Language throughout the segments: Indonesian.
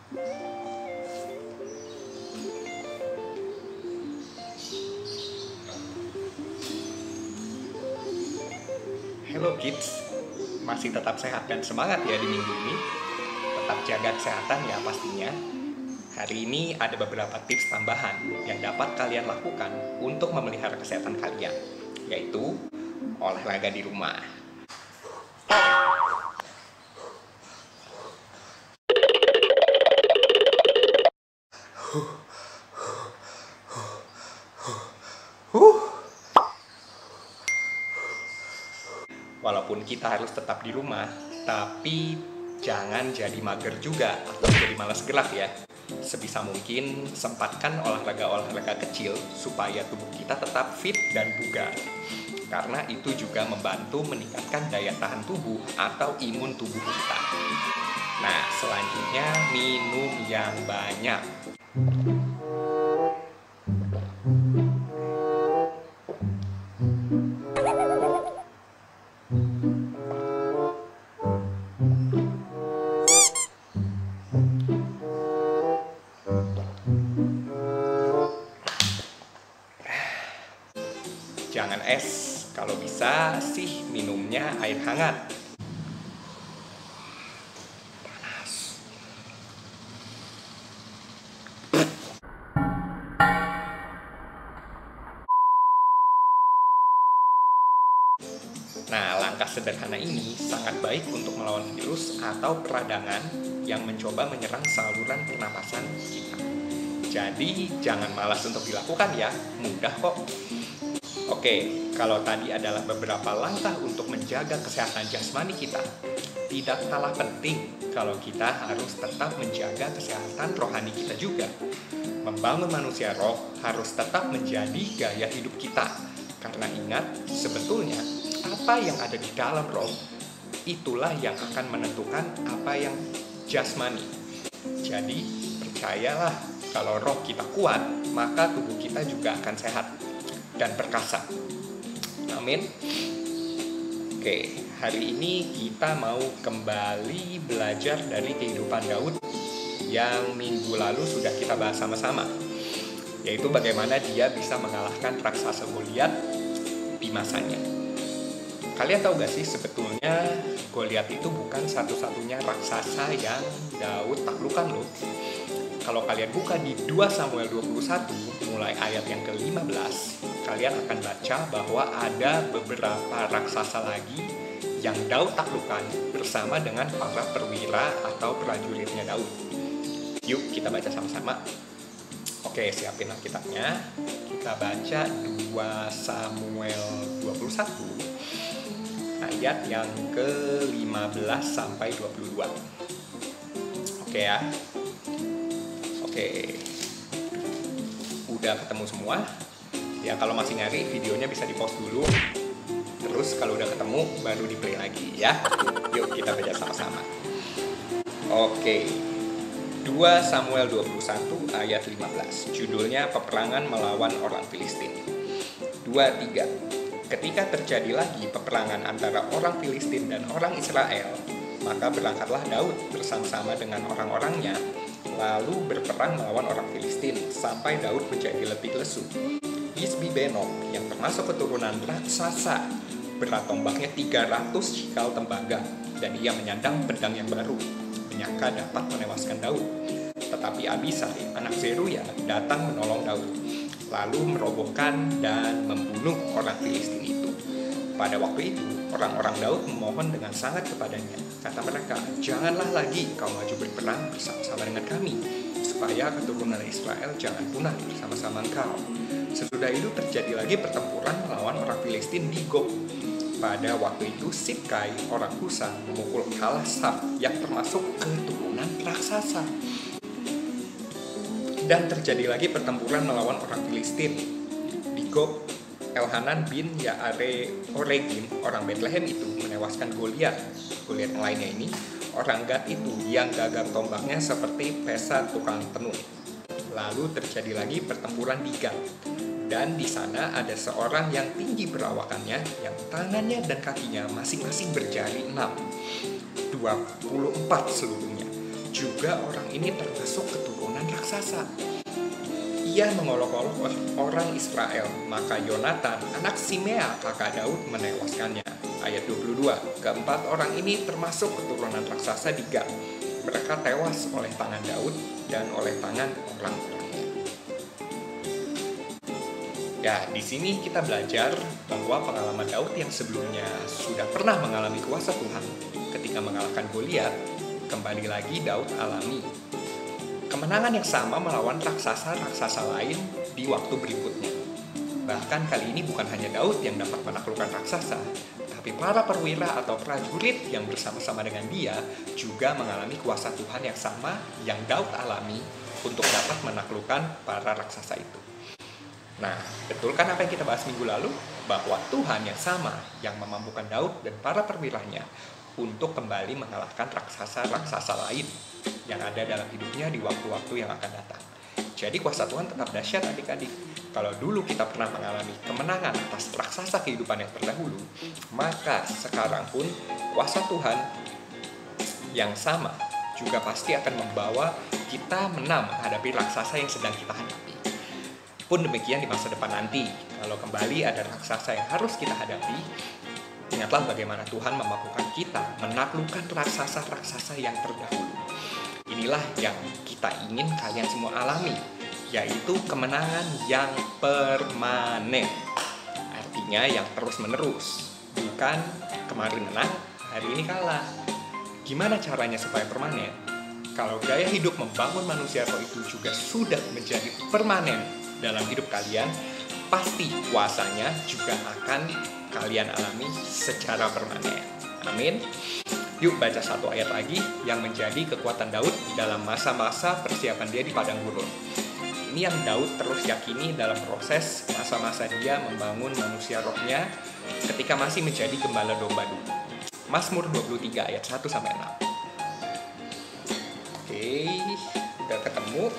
Hello kids, masih tetap sehat dan semangat ya di minggu ini. Tetap jaga kesehatan ya pastinya. Hari ini ada beberapa tips tambahan yang dapat kalian lakukan untuk memelihara kesehatan kalian, yaitu olahraga di rumah. Walaupun kita harus tetap di rumah, tapi jangan jadi mager juga atau jadi malas gerak ya. Sebisa mungkin sempatkan olahraga-olahraga kecil supaya tubuh kita tetap fit dan bugar. Karena itu juga membantu meningkatkan daya tahan tubuh atau imun tubuh kita. Nah, selanjutnya minum yang banyak. Jangan es, kalau bisa sih minumnya air hangat. Panas. Nah, langkah sederhana ini sangat baik untuk melawan virus atau peradangan yang mencoba menyerang saluran pernapasan kita. Jadi, jangan malas untuk dilakukan ya, mudah kok. Oke, kalau tadi adalah beberapa langkah untuk menjaga kesehatan jasmani kita, tidak kalah penting kalau kita harus tetap menjaga kesehatan rohani kita juga. Membangun manusia roh harus tetap menjadi gaya hidup kita. Karena ingat, sebetulnya apa yang ada di dalam roh, itulah yang akan menentukan apa yang jasmani. Jadi, percayalah kalau roh kita kuat, maka tubuh kita juga akan sehat dan perkasa. Amin. Oke, hari ini kita mau kembali belajar dari kehidupan Daud yang minggu lalu sudah kita bahas sama-sama, yaitu bagaimana dia bisa mengalahkan raksasa Goliat di masanya. Kalian tahu gak sih sebetulnya Goliat itu bukan satu-satunya raksasa yang Daud taklukkan loh. Kalau kalian buka di 2 Samuel 21 mulai ayat yang ke-15, kalian akan baca bahwa ada beberapa raksasa lagi yang Daud taklukkan bersama dengan para perwira atau prajuritnya Daud. Yuk kita baca sama-sama. Oke, siapin Alkitabnya. Kita baca 2 Samuel 21 ayat yang ke-15 sampai 22. Oke ya. Oke, udah ketemu semua? Ya kalau masih nyari, videonya bisa di-pause dulu. Terus kalau udah ketemu, baru di-play lagi ya. Yuk kita baca sama-sama. Oke, 2 Samuel 21 ayat 15. Judulnya Peperangan Melawan Orang Filistin. 2-3. Ketika terjadi lagi peperangan antara orang Filistin dan orang Israel, maka berangkatlah Daud bersama-sama dengan orang-orangnya lalu berperang melawan orang Filistin sampai Daud menjadi letih lesu. Isbi-Benob yang termasuk keturunan raksasa berat tombaknya 300 cikal tembaga dan ia menyandang pedang yang baru menyangka dapat menewaskan Daud. Tetapi Abisai anak Zeruya datang menolong Daud lalu merobohkan dan membunuh orang Filistin itu. Pada waktu itu orang-orang Daud memohon dengan sangat kepadanya. Kata mereka, janganlah lagi kau maju berperang bersama-sama dengan kami, supaya keturunan Israel jangan punah bersama-sama engkau. Sesudah itu terjadi lagi pertempuran melawan orang Filistin di Gob. Pada waktu itu Sibkai orang Husa memukul Halasaf yang termasuk keturunan raksasa. Dan terjadi lagi pertempuran melawan orang Filistin di Gob. Elhanan bin Oregim orang Bethlehem itu menewaskan Goliat. Goliat yang lainnya ini orang Gad itu yang gagang tombaknya seperti pesa tukang tenun. Lalu terjadi lagi pertempuran di Gad. Dan di sana ada seorang yang tinggi perawakannya, yang tangannya dan kakinya masing-masing berjari 6, 24 seluruhnya. juga orang ini termasuk keturunan raksasa. Ia mengolok-olok orang Israel, maka Yonatan, anak Simea, kakak Daud, menewaskannya. Ayat 22, keempat orang ini termasuk keturunan raksasa di Gat. Mereka tewas oleh tangan Daud dan oleh tangan orang-orangnya. Ya, di sini kita belajar bahwa pengalaman Daud yang sebelumnya sudah pernah mengalami kuasa Tuhan ketika mengalahkan Goliat, kembali lagi Daud alami kemenangan yang sama melawan raksasa-raksasa lain di waktu berikutnya. Bahkan kali ini bukan hanya Daud yang dapat menaklukkan raksasa, tapi para perwira atau prajurit yang bersama-sama dengan dia juga mengalami kuasa Tuhan yang sama yang Daud alami untuk dapat menaklukkan para raksasa itu. Nah, betul kan apa yang kita bahas minggu lalu? Bahwa Tuhan yang sama yang memampukan Daud dan para perwiranya untuk kembali mengalahkan raksasa-raksasa lain yang ada dalam hidupnya di waktu-waktu yang akan datang. Jadi kuasa Tuhan tetap dahsyat adik-adik. Kalau dulu kita pernah mengalami kemenangan atas raksasa kehidupan yang terdahulu, maka sekarang pun kuasa Tuhan yang sama juga pasti akan membawa kita menang menghadapi raksasa yang sedang kita hadapi. Pun demikian di masa depan nanti, kalau kembali ada raksasa yang harus kita hadapi, ingatlah bagaimana Tuhan memampukan kita menaklukkan raksasa-raksasa yang terdahulu. Inilah yang kita ingin kalian semua alami, yaitu kemenangan yang permanen. Artinya yang terus-menerus, bukan kemarin menang, hari ini kalah. Gimana caranya supaya permanen? Kalau gaya hidup membangun manusia roh itu juga sudah menjadi permanen dalam hidup kalian, pasti kuasanya juga akan kalian alami secara permanen. Amin. Yuk baca satu ayat lagi yang menjadi kekuatan Daud dalam masa-masa persiapan dia di padang gurun. Ini yang Daud terus yakini dalam proses masa-masa dia membangun manusia rohnya ketika masih menjadi gembala domba dulu. Mazmur 23 ayat 1-6. Oke, udah ketemu.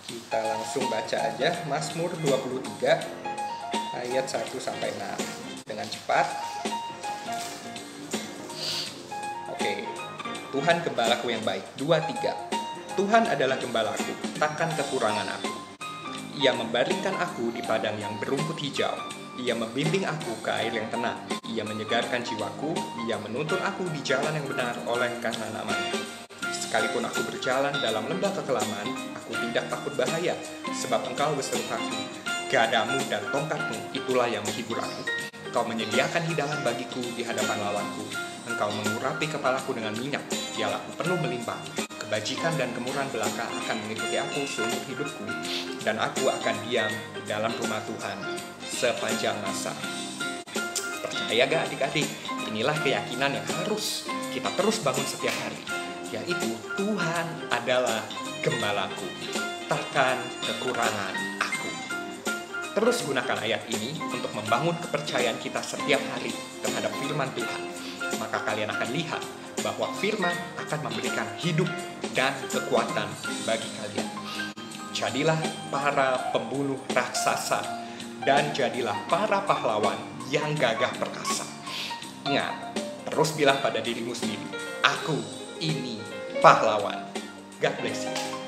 Kita langsung baca aja Mazmur 23 ayat 1-6 dengan cepat. Oke, Tuhan gembalaku yang baik. 2-3. Tuhan adalah gembalaku, takkan kekurangan aku. Ia membaringkan aku di padang yang berumput hijau. Ia membimbing aku ke air yang tenang. Ia menyegarkan jiwaku. Ia menuntun aku di jalan yang benar oleh karena nama-Nya. Sekalipun aku berjalan dalam lembah kekelaman, aku tidak takut bahaya, sebab Engkau besertaku. Gadamu dan tongkatmu, itulah yang menghibur aku. Engkau menyediakan hidangan bagiku di hadapan lawanku. Engkau mengurapi kepalaku dengan minyak, pialaku penuh melimpah. Kebajikan dan kemurahan belaka akan mengikuti aku seumur hidupku, dan aku akan diam di dalam rumah Tuhan sepanjang masa. Percaya gak adik-adik? Inilah keyakinan yang harus kita terus bangun setiap hari, yaitu Tuhan adalah gembalaku, takkan kekurangan aku. Terus gunakan ayat ini untuk membangun kepercayaan kita setiap hari terhadap firman Tuhan. Maka kalian akan lihat bahwa firman akan memberikan hidup dan kekuatan bagi kalian. Jadilah para pembunuh raksasa dan jadilah para pahlawan yang gagah perkasa. Ingat, terus bilang pada dirimu sendiri, aku ini pahlawan. God bless you.